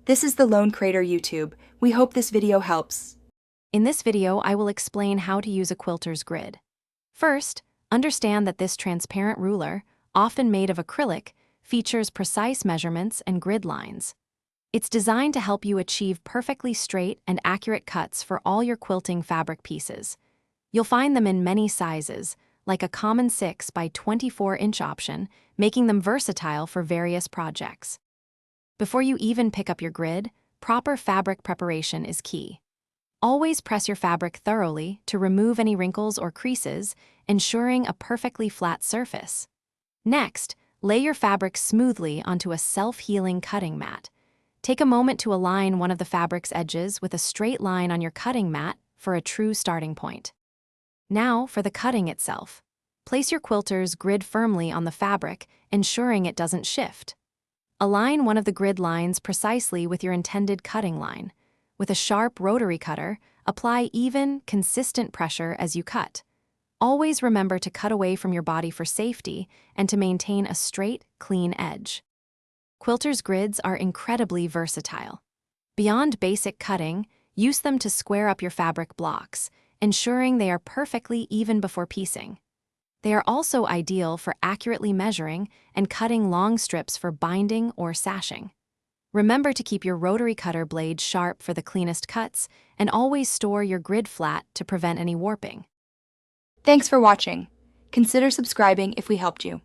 This is the Lone Crater YouTube. We hope this video helps. In this video, I will explain how to use a quilter's grid. First, understand that this transparent ruler, often made of acrylic, features precise measurements and grid lines. It's designed to help you achieve perfectly straight and accurate cuts for all your quilting fabric pieces. You'll find them in many sizes, like a common 6 by 24-inch option, making them versatile for various projects. Before you even pick up your grid, proper fabric preparation is key. Always press your fabric thoroughly to remove any wrinkles or creases, ensuring a perfectly flat surface. Next, lay your fabric smoothly onto a self-healing cutting mat. Take a moment to align one of the fabric's edges with a straight line on your cutting mat for a true starting point. Now for the cutting itself. Place your quilter's grid firmly on the fabric, ensuring it doesn't shift. Align one of the grid lines precisely with your intended cutting line. With a sharp rotary cutter, apply even, consistent pressure as you cut. Always remember to cut away from your body for safety and to maintain a straight, clean edge. Quilter's grids are incredibly versatile. Beyond basic cutting, use them to square up your fabric blocks, ensuring they are perfectly even before piecing. They are also ideal for accurately measuring and cutting long strips for binding or sashing. Remember to keep your rotary cutter blade sharp for the cleanest cuts and always store your grid flat to prevent any warping. Thanks for watching. Consider subscribing if we helped you.